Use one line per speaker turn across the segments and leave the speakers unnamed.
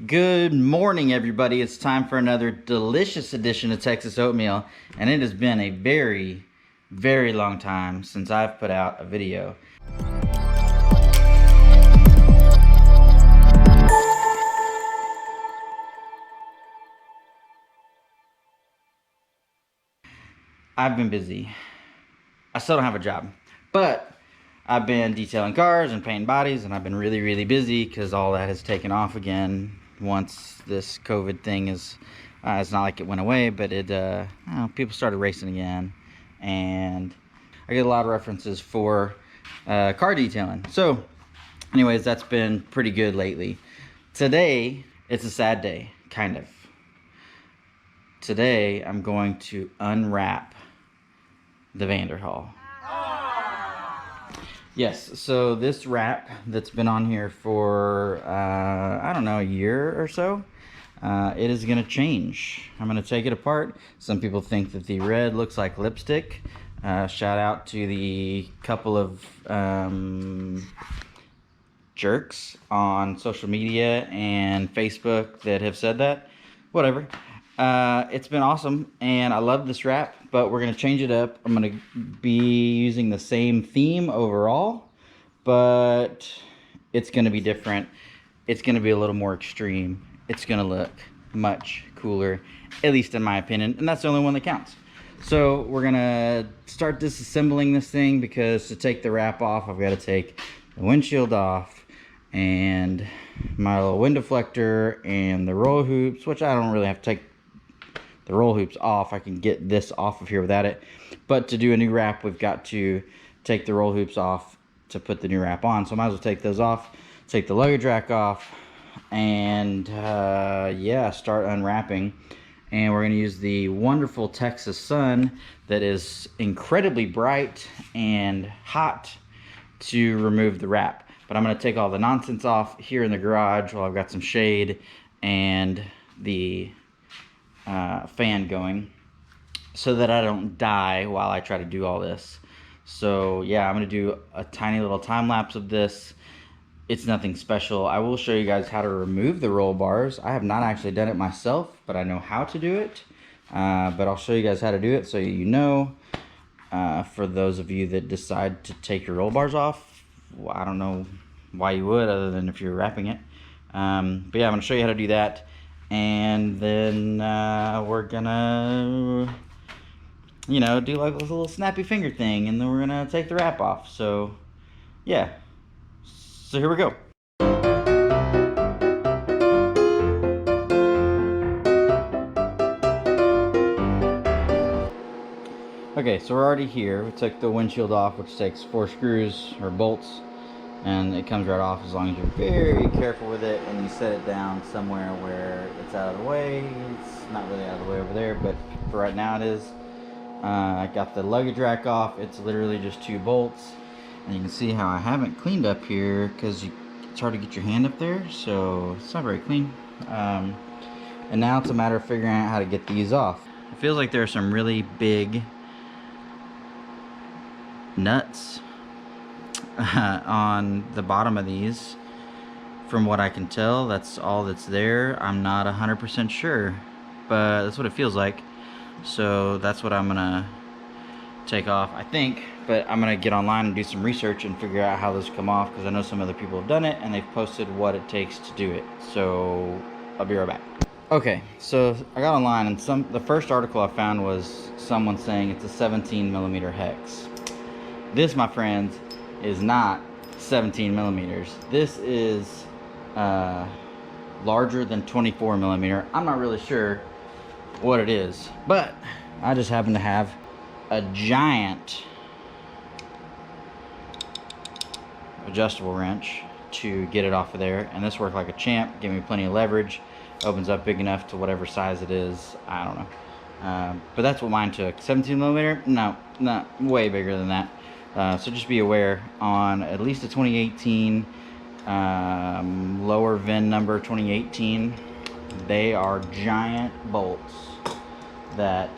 Good morning, everybody. It's time for another delicious edition of Texas Oatmeal, and it has been a very, very long time since I've put out a video. I've been busy. I still don't have a job, but I've been detailing cars and painting bodies, and I've been really, really busy because all that has taken off again once this COVID thing is, it's not like it went away, but people started racing again, and I get a lot of references for car detailing. So anyways, that's been pretty good lately. Today, it's a sad day, kind of. Today, I'm going to unwrap the Vanderhall. Yes, so this wrap that's been on here for, I don't know, a year or so, it is going to change. I'm going to take it apart. Some people think that the red looks like lipstick. Shout out to the couple of jerks on social media and Facebook that have said that. Whatever. It's been awesome, and I love this wrap, but we're going to change it up. I'm going to be using the same theme overall, but it's going to be different. It's going to be a little more extreme. It's going to look much cooler, at least in my opinion, and that's the only one that counts. So we're going to start disassembling this thing, because to take the wrap off, I've got to take the windshield off, and my little wind deflector, and the roll hoops, which I don't really have to take the roll hoops off. I can get this off of here without it. But to do a new wrap, we've got to take the roll hoops off to put the new wrap on. So I might as well take those off, take the luggage rack off, and yeah, start unwrapping. And we're going to use the wonderful Texas sun that is incredibly bright and hot to remove the wrap. But I'm going to take all the nonsense off here in the garage while I've got some shade and the fan going, so that I don't die while I try to do all this. So yeah, I'm going to do a tiny little time lapse of this. It's nothing special. I will show you guys how to remove the roll bars. I have not actually done it myself, but I know how to do it. But I'll show you guys how to do it, so you know. For those of you that decide to take your roll bars off, well, I don't know why you would, other than if you're wrapping it. But yeah, I'm going to show you how to do that. And then we're gonna, do like this little snappy finger thing, and then we're gonna take the wrap off. So yeah, so here we go. Okay, so we're already here. We took the windshield off, which takes 4 screws or bolts, and it comes right off as long as you're very careful with it and you set it down somewhere where it's out of the way. It's not really out of the way over there, but for right now it is. I got the luggage rack off. It's literally just 2 bolts, and you can see how I haven't cleaned up here because it's hard to get your hand up there, so it's not very clean. And now it's a matter of figuring out how to get these off. It feels like there are some really big nuts on the bottom of these. From what I can tell, that's all that's there. I'm not 100% sure, but that's what it feels like. So that's what I'm gonna take off, I think. But I'm gonna get online and do some research and figure out how those come off, because I know some other people have done it and they've posted what it takes to do it. So I'll be right back. Okay, so I got online, and the first article I found was someone saying it's a 17mm hex. This, my friends, is not 17 millimeters. This is larger than 24mm. I'm not really sure what it is, but I just happen to have a giant adjustable wrench to get it off of there, and this worked like a champ. Gave me plenty of leverage. Opens up big enough to whatever size it is. I don't know, but that's what mine took. 17mm? No, not way bigger than that. So just be aware, on at least a 2018 lower VIN number 2018, they are giant bolts that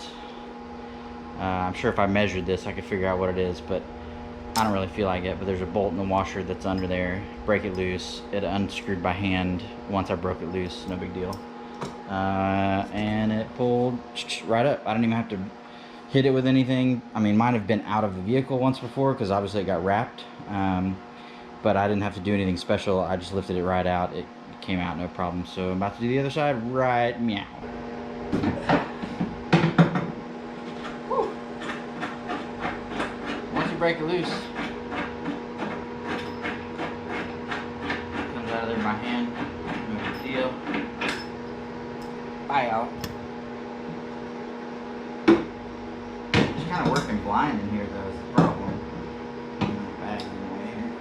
I'm sure if I measured this I could figure out what it is, but I don't really feel like it, but there's a bolt in the washer that's under there. Break it loose. It unscrewed by hand once I broke it loose. No big deal. And it pulled right up. I didn't even have to hit it with anything. I mean, might have been out of the vehicle once before because obviously it got wrapped. But I didn't have to do anything special. I just lifted it right out. It came out no problem. So I'm about to do the other side right meow. Whew. Once you break it loose, comes out of there in my hand. No big deal. Bye, y'all. Just kind of working blind in here, though, is the problem. Back in the way here.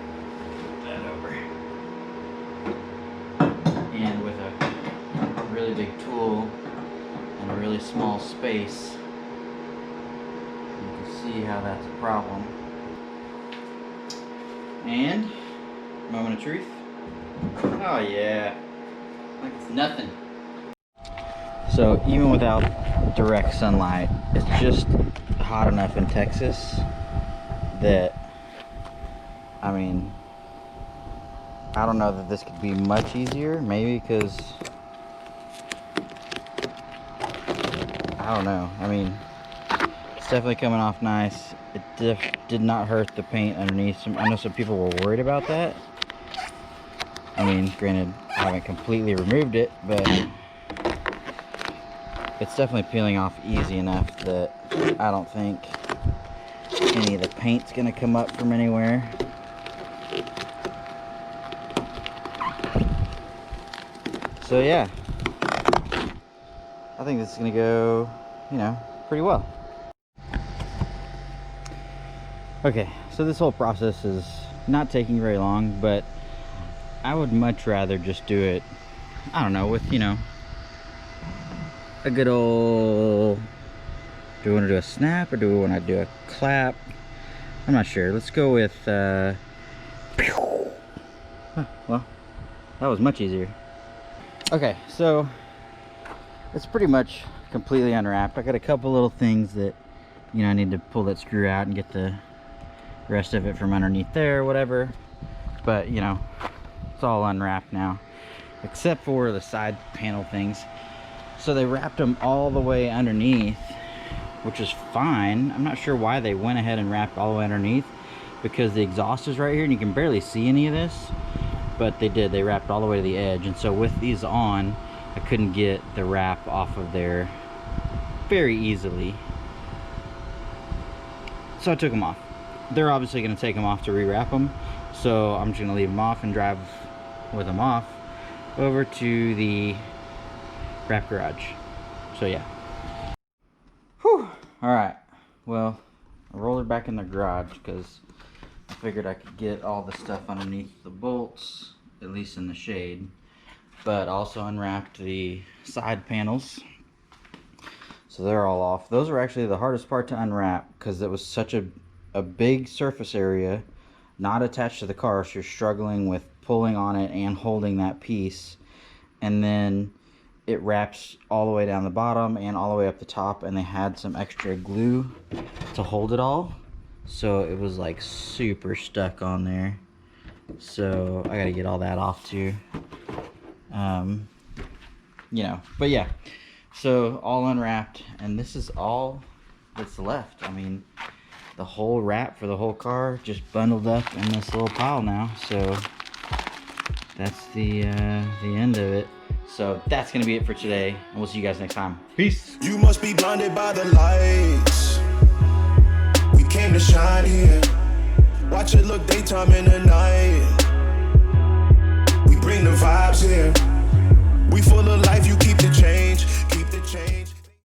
That over. And with a really big tool and a really small space, you can see how that's a problem. And, moment of truth. Oh, yeah. Like it's nothing. So even without direct sunlight, it's just hot enough in Texas that, I mean, I don't know that this could be much easier. Maybe because, I don't know. I mean, it's definitely coming off nice. It did not hurt the paint underneath. I know some people were worried about that. I mean, granted, I haven't completely removed it, but it's definitely peeling off easy enough that I don't think any of the paint's gonna come up from anywhere. So yeah, I think this is gonna go, you know, pretty well. Okay, so this whole process is not taking very long, but I would much rather just do it, I don't know, with, you know, a good old, do we want to do a snap or do we want to do a clap? I'm not sure. Let's go with well, that was much easier. Okay, so it's pretty much completely unwrapped. I got a couple little things that, you know, I need to pull that screw out and get the rest of it from underneath there or whatever, but you know, it's all unwrapped now except for the side panel things. So they wrapped them all the way underneath, which is fine. I'm not sure why they went ahead and wrapped all the way underneath, because the exhaust is right here and you can barely see any of this, but they did. They wrapped all the way to the edge, and so with these on, I couldn't get the wrap off of there very easily. So I took them off. They're obviously going to take them off to re-wrap them, so I'm just going to leave them off and drive with them off over to the wrap garage. So yeah. Whew. Alright, well, I rolled it back in the garage because I figured I could get all the stuff underneath the bolts, at least in the shade, but also unwrapped the side panels, so they're all off. Those were actually the hardest part to unwrap because it was such a big surface area not attached to the car, so you're struggling with pulling on it and holding that piece, and then it wraps all the way down the bottom and all the way up the top, and they had some extra glue to hold it all, so it was like super stuck on there. So I gotta get all that off too, you know, but yeah, so all unwrapped, and this is all that's left. I mean, the whole wrap for the whole car just bundled up in this little pile now, so that's the end of it. So that's gonna be it for today, and we'll see you guys next time. Peace.
You must be blinded by the lights. We came to shine here. Watch it look daytime in the night. We bring the vibes here. We full of life, you keep